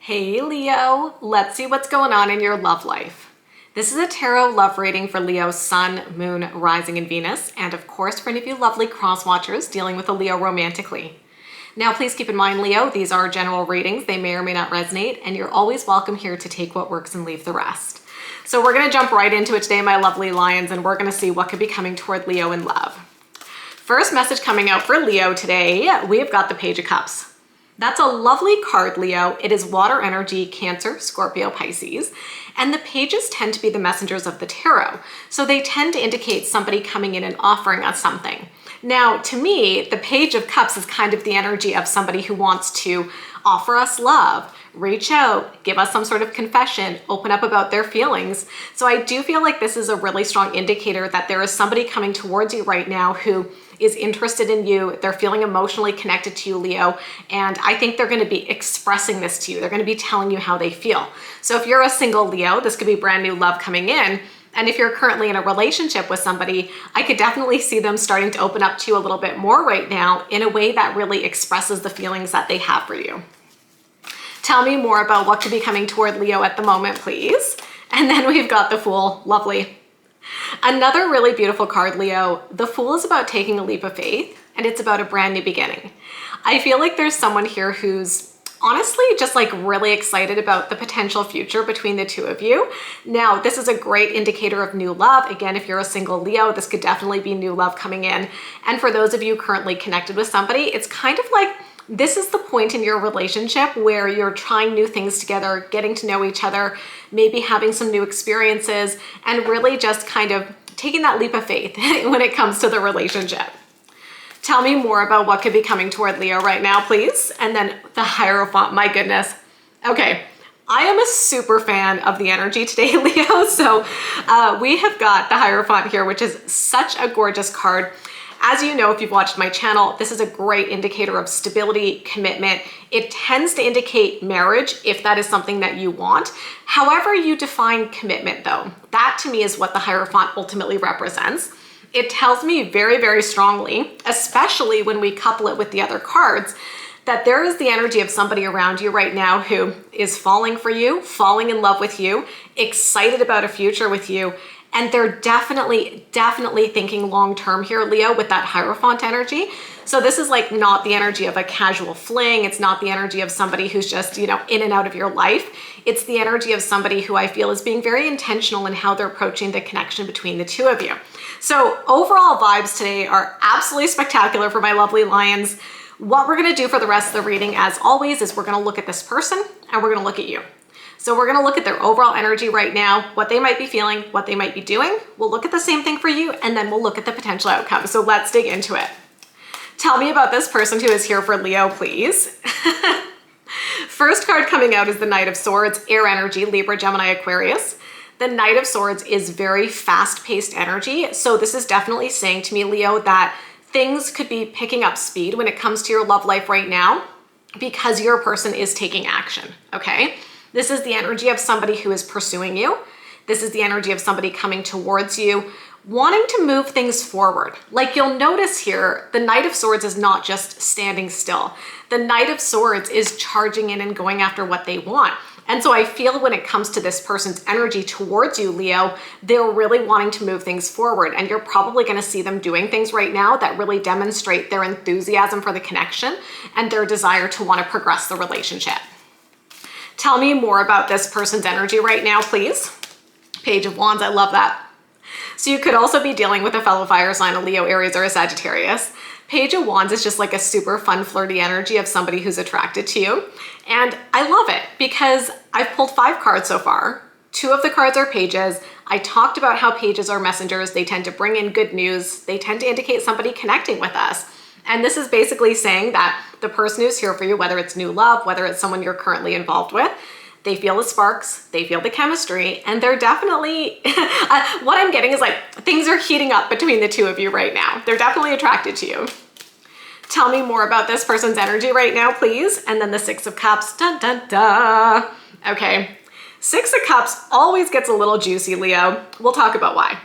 Hey Leo, let's see what's going on in your love life. This is a tarot love reading for Leo's Sun, Moon, Rising, and Venus, and of course for any of you lovely cross watchers dealing with a Leo romantically. Now please keep in mind, Leo, these are general readings. They may or may not resonate, and you're always welcome here to take what works and leave the rest. So we're going to jump right into it today, my lovely lions, and we're going to see what could be coming toward Leo in love. First message coming out for Leo today, we've got the Page of Cups. That's a lovely card, Leo. It is water energy, Cancer, Scorpio, Pisces, and the pages tend to be the messengers of the tarot. So they tend to indicate somebody coming in and offering us something. Now, to me, the Page of Cups is kind of the energy of somebody who wants to offer us love, reach out, give us some sort of confession, open up about their feelings. So I do feel like this is a really strong indicator that there is somebody coming towards you right now who is interested in you. They're feeling emotionally connected to you, Leo, and I think they're going to be expressing this to you. They're going to be telling you how they feel. So if you're a single Leo, this could be brand new love coming in. And if you're currently in a relationship with somebody, I could definitely see them starting to open up to you a little bit more right now in a way that really expresses the feelings that they have for you. Tell me more about what could be coming toward Leo at the moment, please. And then we've got the Fool. Lovely. Another really beautiful card, Leo. The Fool is about taking a leap of faith, and it's about a brand new beginning. I feel like there's someone here who's honestly just like really excited about the potential future between the two of you. Now, this is a great indicator of new love. Again, if you're a single Leo, this could definitely be new love coming in. And for those of you currently connected with somebody, it's kind of like this is the point in your relationship where you're trying new things together, getting to know each other, maybe having some new experiences, and really just kind of taking that leap of faith when it comes to the relationship. Tell me more about what could be coming toward Leo right now, please. And then the Hierophant, my goodness. Okay, I am a super fan of the energy today, Leo. So we have got the Hierophant here, which is such a gorgeous card. As you know, if you've watched my channel, this is a great indicator of stability, commitment. It tends to indicate marriage if that is something that you want. However you define commitment though, that to me is what the Hierophant ultimately represents. It tells me very, very strongly, especially when we couple it with the other cards, that there is the energy of somebody around you right now who is falling for you, falling in love with you, excited about a future with you. And they're definitely thinking long-term here, Leo, with that Hierophant energy. So this is like not the energy of a casual fling. It's not the energy of somebody who's just, in and out of your life. It's the energy of somebody who I feel is being very intentional in how they're approaching the connection between the two of you. So overall vibes today are absolutely spectacular for my lovely lions. What we're gonna do for the rest of the reading, as always, is we're gonna look at this person and we're gonna look at you. So we're gonna look at their overall energy right now, what they might be feeling, what they might be doing. We'll look at the same thing for you, and then we'll look at the potential outcome. So let's dig into it. Tell me about this person who is here for Leo, please. First card coming out is the Knight of Swords, air energy, Libra, Gemini, Aquarius. The Knight of Swords is very fast-paced energy. So this is definitely saying to me, Leo, that things could be picking up speed when it comes to your love life right now because your person is taking action, okay? This is the energy of somebody who is pursuing you. This is the energy of somebody coming towards you, wanting to move things forward. Like you'll notice here, the Knight of Swords is not just standing still. The Knight of Swords is charging in and going after what they want. And so I feel when it comes to this person's energy towards you, Leo, they're really wanting to move things forward. And you're probably going to see them doing things right now that really demonstrate their enthusiasm for the connection and their desire to want to progress the relationship. Tell me more about this person's energy right now, please. Page of Wands, I love that. So you could also be dealing with a fellow fire sign, a Leo, Aries, or a Sagittarius. Page of Wands is just like a super fun, flirty energy of somebody who's attracted to you. And I love it because I've pulled 5 cards so far. 2 of the cards are pages. I talked about how pages are messengers. They tend to bring in good news. They tend to indicate somebody connecting with us. And this is basically saying that the person who's here for you, whether it's new love, whether it's someone you're currently involved with, they feel the sparks, they feel the chemistry, and they're definitely, what I'm getting is like, things are heating up between the two of you right now. They're definitely attracted to you. Tell me more about this person's energy right now, please. And then the Six of Cups, dun, dun, dun. Okay, Six of Cups always gets a little juicy, Leo. We'll talk about why.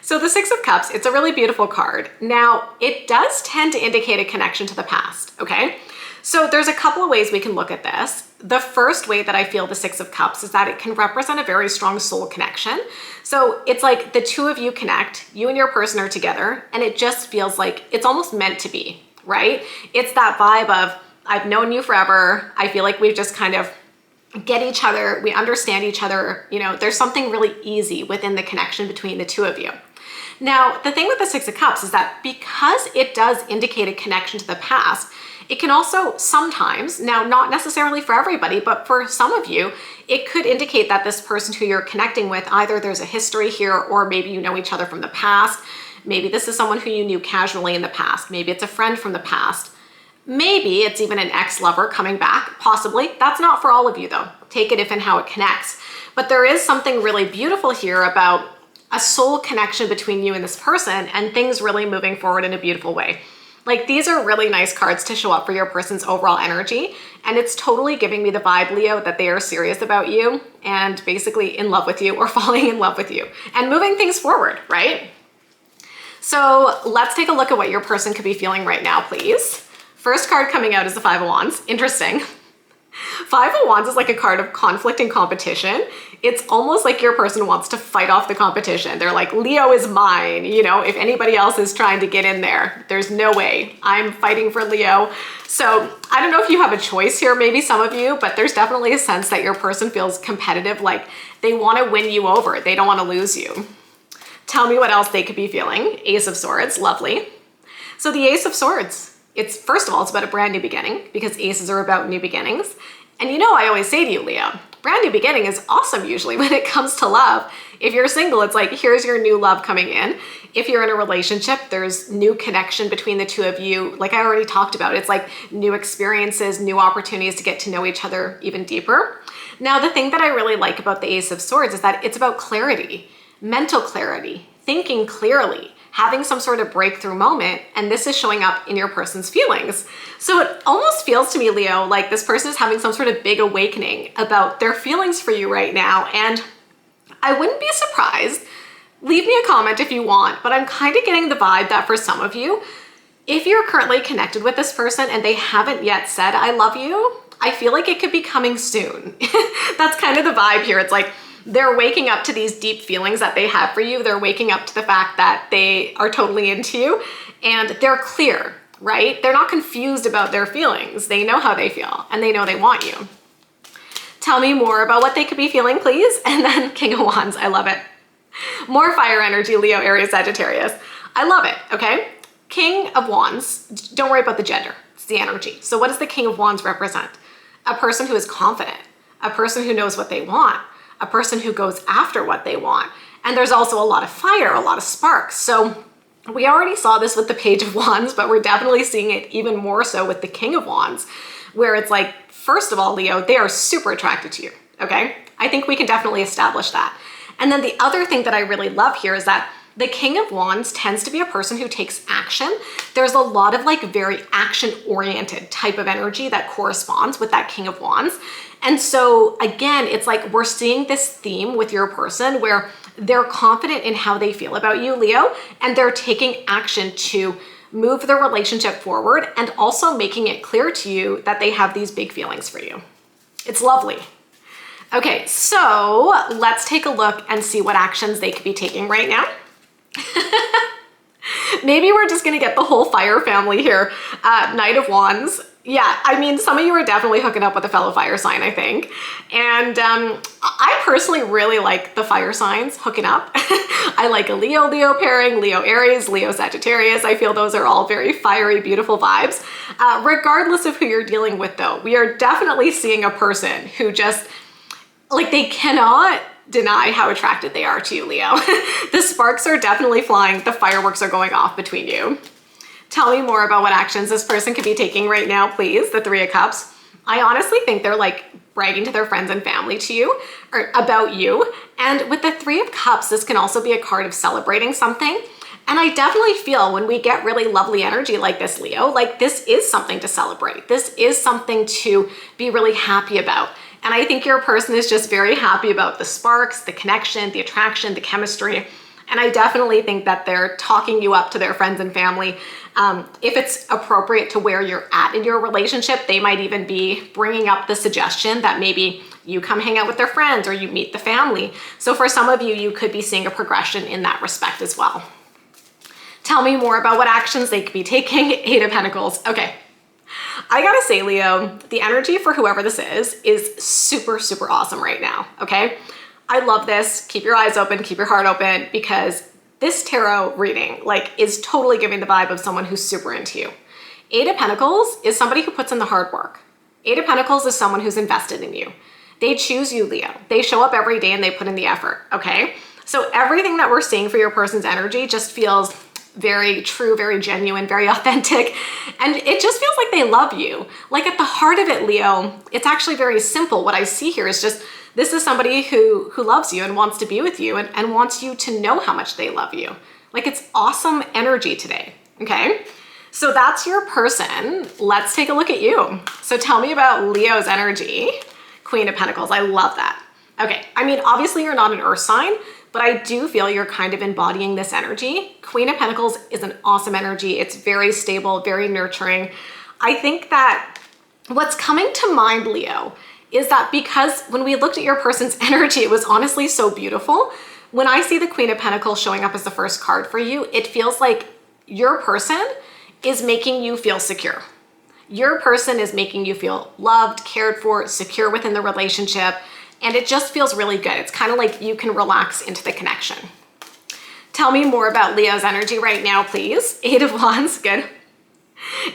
So the Six of Cups, it's a really beautiful card. Now, it does tend to indicate a connection to the past, okay? So there's a couple of ways we can look at this. The first way that I feel the Six of Cups is that it can represent a very strong soul connection. So it's like the two of you connect, you and your person are together, and it just feels like it's almost meant to be, right? It's that vibe of, I've known you forever. I feel like we've just kind of get each other, we understand each other. You know, there's something really easy within the connection between the two of you. Now, the thing with the Six of Cups is that because it does indicate a connection to the past, it can also sometimes, now not necessarily for everybody, but for some of you, it could indicate that this person who you're connecting with, either there's a history here, or maybe you know each other from the past. Maybe this is someone who you knew casually in the past. Maybe it's a friend from the past. Maybe it's even an ex-lover coming back, possibly. That's not for all of you though. Take it if and how it connects. But there is something really beautiful here about a soul connection between you and this person, and things really moving forward in a beautiful way. Like, these are really nice cards to show up for your person's overall energy. And it's totally giving me the vibe, Leo, that they are serious about you and basically in love with you, or falling in love with you and moving things forward, right? So let's take a look at what your person could be feeling right now, please. First card coming out is the Five of Wands. Interesting. Five of Wands is like a card of conflict and competition. It's almost like your person wants to fight off the competition. They're like, Leo is mine. You know, if anybody else is trying to get in there, there's no way. I'm fighting for Leo. So I don't know if you have a choice here, maybe some of you, but there's definitely a sense that your person feels competitive, like they want to win you over. They don't want to lose you. Tell me what else they could be feeling. Ace of Swords, lovely. So the Ace of Swords, it's, first of all, it's about a brand new beginning, because aces are about new beginnings. And you know, I always say to you, Leo, brand new beginning is awesome usually when it comes to love. If you're single, it's like, here's your new love coming in. If you're in a relationship, there's new connection between the two of you. Like I already talked about, it's like new experiences, new opportunities to get to know each other even deeper. Now, the thing that I really like about the Ace of Swords is that it's about clarity, mental clarity, thinking clearly, having some sort of breakthrough moment, and this is showing up in your person's feelings. So it almost feels to me, Leo, like this person is having some sort of big awakening about their feelings for you right now. And I wouldn't be surprised, leave me a comment if you want, but I'm kind of getting the vibe that for some of you, if you're currently connected with this person and they haven't yet said, I love you, I feel like it could be coming soon. That's kind of the vibe here. It's like, they're waking up to these deep feelings that they have for you. They're waking up to the fact that they are totally into you, and they're clear, right? They're not confused about their feelings. They know how they feel and they know they want you. Tell me more about what they could be feeling, please. And then King of Wands, I love it. More fire energy, Leo, Aries, Sagittarius. I love it, okay? King of Wands, don't worry about the gender, it's the energy. So what does the King of Wands represent? A person who is confident, a person who knows what they want, a person who goes after what they want. And there's also a lot of fire, a lot of sparks. So we already saw this with the Page of Wands, but we're definitely seeing it even more so with the King of Wands, where it's like, first of all, Leo, they are super attracted to you, okay? I think we can definitely establish that. And then the other thing that I really love here is that the King of Wands tends to be a person who takes action. There's a lot of like very action-oriented type of energy that corresponds with that King of Wands. And so again, it's like we're seeing this theme with your person where they're confident in how they feel about you, Leo, and they're taking action to move their relationship forward and also making it clear to you that they have these big feelings for you. It's lovely. Okay, so let's take a look and see what actions they could be taking right now. Maybe we're just gonna get the whole fire family here. Knight of Wands. Yeah, I mean, some of you are definitely hooking up with a fellow fire sign, I think. And I personally really like the fire signs hooking up. I like a Leo-Leo pairing, Leo-Aries, Leo-Sagittarius. I feel those are all very fiery, beautiful vibes. Regardless of who you're dealing with though, we are definitely seeing a person who just, like, they cannot deny how attracted they are to you, Leo. The sparks are definitely flying. The fireworks are going off between you. Tell me more about what actions this person could be taking right now, please. The Three of Cups. I honestly think they're like bragging to their friends and family to you or about you. And with the Three of Cups, this can also be a card of celebrating something. And I definitely feel when we get really lovely energy like this, Leo, like this is something to celebrate. This is something to be really happy about. And I think your person is just very happy about the sparks, the connection, the attraction, the chemistry. And I definitely think that they're talking you up to their friends and family. If it's appropriate to where you're at in your relationship, they might even be bringing up the suggestion that maybe you come hang out with their friends or you meet the family. So for some of you, you could be seeing a progression in that respect as well. Tell me more about what actions they could be taking. Eight of Pentacles. Okay. I gotta say, Leo, the energy for whoever this is super, super awesome right now, okay? I love this. Keep your eyes open, keep your heart open, because this tarot reading, like, is totally giving the vibe of someone who's super into you. Eight of Pentacles is somebody who puts in the hard work. Eight of Pentacles is someone who's invested in you. They choose you, Leo. They show up every day and they put in the effort, okay? So everything that we're seeing for your person's energy just feels very true, very genuine, very authentic. And it just feels like they love you. Like at the heart of it, Leo, it's actually very simple. What I see here is just, this is somebody who loves you and wants to be with you and wants you to know how much they love you. Like it's awesome energy today, okay? So that's your person. Let's take a look at you. So tell me about Leo's energy. Queen of Pentacles, I love that. Okay, I mean, obviously you're not an earth sign, but I do feel you're kind of embodying this energy. Queen of Pentacles is an awesome energy. It's very stable, very nurturing. I think that what's coming to mind, Leo, is that because when we looked at your person's energy, it was honestly so beautiful. When I see the Queen of Pentacles showing up as the first card for you, it feels like your person is making you feel secure. Your person is making you feel loved, cared for, secure within the relationship. And it just feels really good. It's kind of like you can relax into the connection. Tell me more about Leo's energy right now, please. Eight of Wands, good.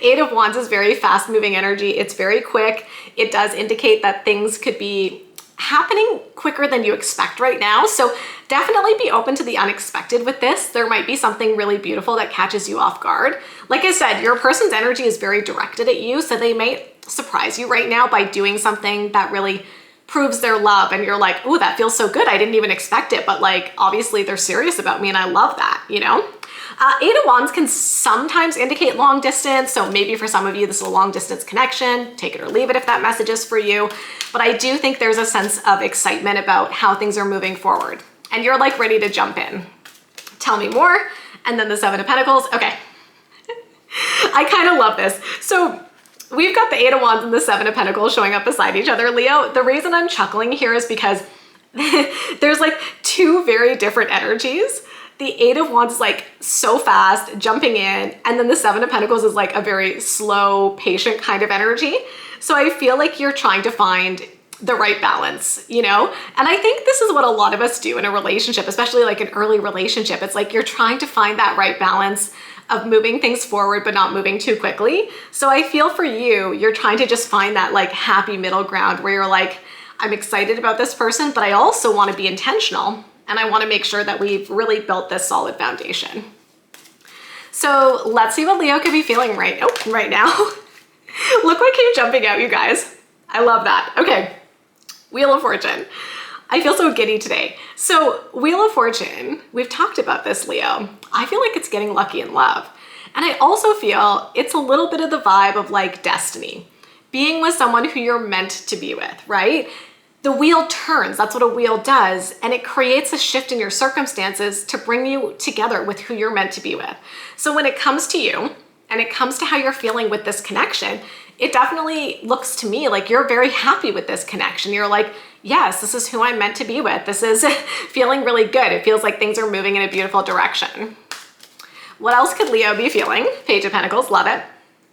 Eight of Wands is very fast moving energy. It's very quick. It does indicate that things could be happening quicker than you expect right now. So definitely be open to the unexpected with this. There might be something really beautiful that catches you off guard. Like I said, your person's energy is very directed at you. So they may surprise you right now by doing something that really proves their love, and you're like, ooh, that feels so good. I didn't even expect it, but like, obviously they're serious about me and I love that, you know? Eight of Wands can sometimes indicate long distance. So maybe for some of you, this is a long distance connection. Take it or leave it if that message is for you. But I do think there's a sense of excitement about how things are moving forward. And you're like ready to jump in. Tell me more. And then the Seven of Pentacles. Okay. I kind of love this. So we've got the Eight of Wands and the Seven of Pentacles showing up beside each other, Leo. The reason I'm chuckling here is because there's like two very different energies. The Eight of Wands is like so fast, jumping in, and then the Seven of Pentacles is like a very slow, patient kind of energy. So I feel like you're trying to find the right balance, you know? And I think this is what a lot of us do in a relationship, especially like an early relationship. It's like you're trying to find that right balance of moving things forward, but not moving too quickly. So I feel for you, you're trying to just find that like happy middle ground where you're like, I'm excited about this person, but I also want to be intentional. And I want to make sure that we've really built this solid foundation. So let's see what Leo could be feeling right now. Look what came jumping out, you guys. I love that. Okay, Wheel of Fortune. I feel so giddy today. So Wheel of Fortune, we've talked about this, Leo. I feel like it's getting lucky in love. And I also feel it's a little bit of the vibe of like destiny, being with someone who you're meant to be with, right? The wheel turns, that's what a wheel does. And it creates a shift in your circumstances to bring you together with who you're meant to be with. So when it comes to you and it comes to how you're feeling with this connection, it definitely looks to me like you're very happy with this connection. You're like, yes, this is who I'm meant to be with. This is feeling really good. It feels like things are moving in a beautiful direction. What else could Leo be feeling? Page of Pentacles, love it.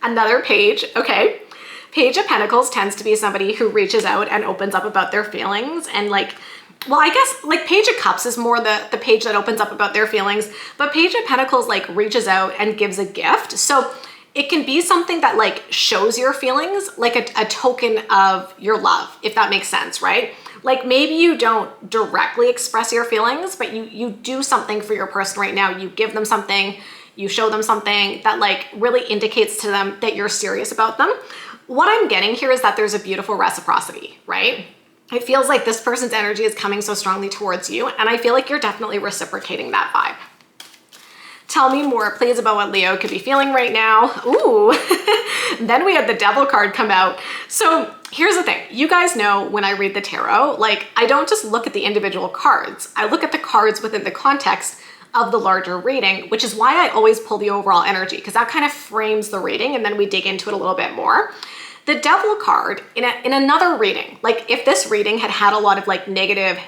Another page, okay. Page of Pentacles tends to be somebody who reaches out and opens up about their feelings and like, well, I guess like Page of Cups is more the page that opens up about their feelings, but Page of Pentacles like reaches out and gives a gift. So it can be something that like shows your feelings, like a token of your love, if that makes sense, right? Like maybe you don't directly express your feelings, but you do something for your person right now. You give them something, you show them something that like really indicates to them that you're serious about them. What I'm getting here is that there's a beautiful reciprocity, right? It feels like this person's energy is coming so strongly towards you, and I feel like you're definitely reciprocating that vibe. Tell me more, please, about what Leo could be feeling right now. Ooh, then we had the Devil card come out. So here's the thing. You guys know when I read the tarot, like I don't just look at the individual cards. I look at the cards within the context of the larger reading, which is why I always pull the overall energy, because that kind of frames the reading and then we dig into it a little bit more. The Devil card in another reading, like if this reading had a lot of like negative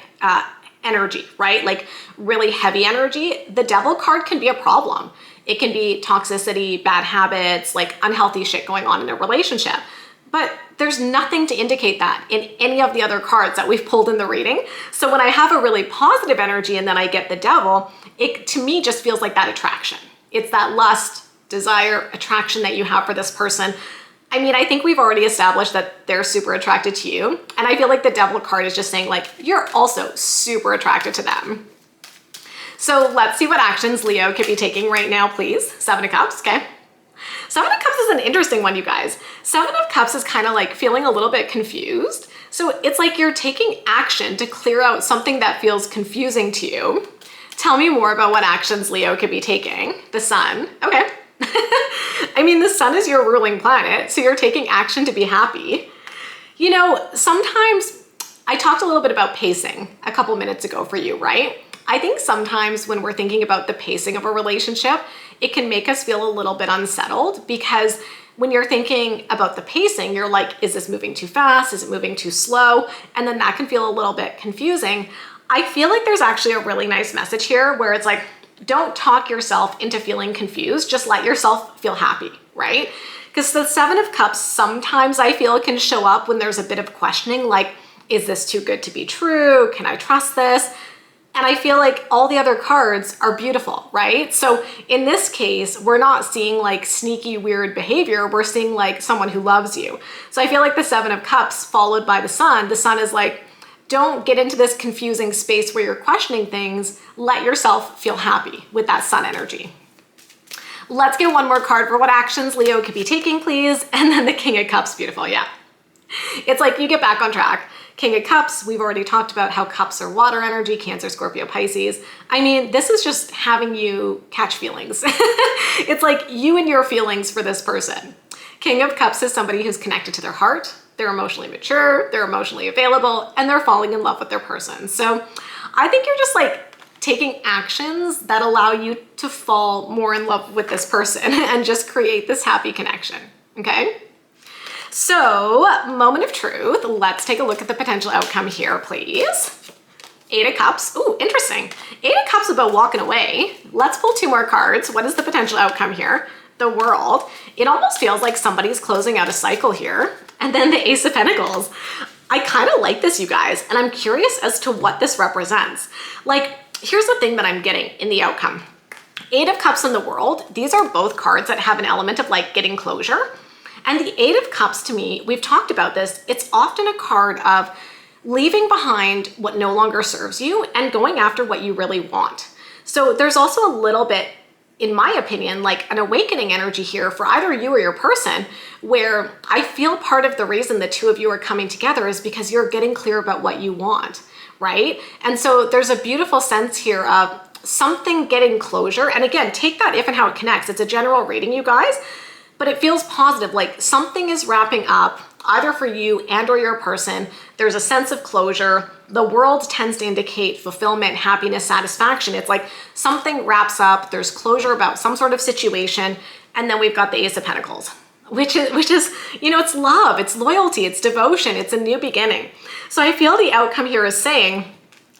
energy, right? Like really heavy energy, the Devil card can be a problem. It can be toxicity, bad habits, like unhealthy shit going on in a relationship. But there's nothing to indicate that in any of the other cards that we've pulled in the reading. So when I have a really positive energy and then I get the Devil, it to me just feels like that attraction. It's that lust, desire, attraction that you have for this person. I mean, I think we've already established that they're super attracted to you. And I feel like the Devil card is just saying like, you're also super attracted to them. So let's see what actions Leo could be taking right now, please. 7 of Cups, okay? 7 of Cups is an interesting one, you guys. 7 of Cups is kind of like feeling a little bit confused. So it's like you're taking action to clear out something that feels confusing to you. Tell me more about what actions Leo could be taking. The Sun, okay. I mean, the Sun is your ruling planet, so you're taking action to be happy. You know, sometimes I talked a little bit about pacing a couple minutes ago for you, right? I think sometimes when we're thinking about the pacing of a relationship, it can make us feel a little bit unsettled, because when you're thinking about the pacing, you're like, is this moving too fast? Is it moving too slow? And then that can feel a little bit confusing. I feel like there's actually a really nice message here where it's like, don't talk yourself into feeling confused, just let yourself feel happy, right? Because the 7 of Cups, sometimes I feel it can show up when there's a bit of questioning, like, is this too good to be true? Can I trust this? And I feel like all the other cards are beautiful, right? So in this case, we're not seeing like sneaky, weird behavior. We're seeing like someone who loves you. So I feel like the 7 of Cups followed by the Sun is like, don't get into this confusing space where you're questioning things. Let yourself feel happy with that Sun energy. Let's get one more card for what actions Leo could be taking, please. And then the King of Cups, beautiful, yeah. It's like you get back on track. King of Cups, we've already talked about how cups are water energy, Cancer, Scorpio, Pisces. I mean, this is just having you catch feelings. It's like you and your feelings for this person. King of Cups is somebody who's connected to their heart. They're emotionally mature, they're emotionally available, and they're falling in love with their person. So I think you're just like taking actions that allow you to fall more in love with this person and just create this happy connection, okay? So, moment of truth. Let's take a look at the potential outcome here, please. 8 of Cups. Ooh, interesting. 8 of Cups about walking away. Let's pull 2 more cards. What is the potential outcome here? The World. It almost feels like somebody's closing out a cycle here. And then the Ace of Pentacles. I kind of like this, you guys, and I'm curious as to what this represents. Like, here's the thing that I'm getting in the outcome. 8 of Cups and the World, these are both cards that have an element of like getting closure. And the 8 of Cups, to me, we've talked about this, it's often a card of leaving behind what no longer serves you and going after what you really want. So there's also a little bit, in my opinion, like an awakening energy here for either you or your person, where I feel part of the reason the two of you are coming together is because you're getting clear about what you want, right? And so there's a beautiful sense here of something getting closure. And again, take that if and how it connects. It's a general reading, you guys. But it feels positive, like something is wrapping up either for you and or your person. There's a sense of closure. The World tends to indicate fulfillment, happiness, satisfaction. It's like something wraps up, there's closure about some sort of situation, and then we've got the Ace of Pentacles, which is, you know, it's love, it's loyalty, it's devotion, it's a new beginning. So I feel the outcome here is saying,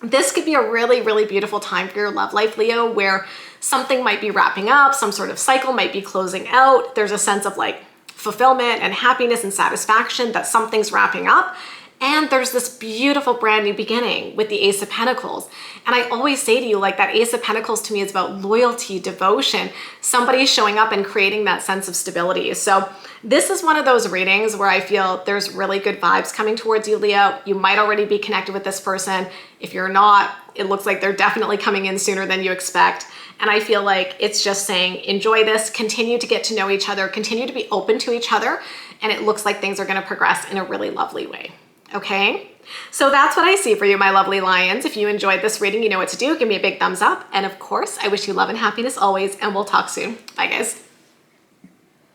this could be a really, really beautiful time for your love life, Leo, where something might be wrapping up, some sort of cycle might be closing out. There's a sense of like fulfillment and happiness and satisfaction that something's wrapping up. And there's this beautiful brand new beginning with the Ace of Pentacles. And I always say to you, like that Ace of Pentacles to me is about loyalty, devotion, somebody showing up and creating that sense of stability. So this is one of those readings where I feel there's really good vibes coming towards you, Leo. You might already be connected with this person. If you're not, it looks like they're definitely coming in sooner than you expect. And I feel like it's just saying, enjoy this, continue to get to know each other, continue to be open to each other. And it looks like things are going to progress in a really lovely way. Okay, so that's what I see for you, my lovely lions. If you enjoyed this reading, you know what to do. Give me a big thumbs up. And of course, I wish you love and happiness always, and we'll talk soon. Bye, guys.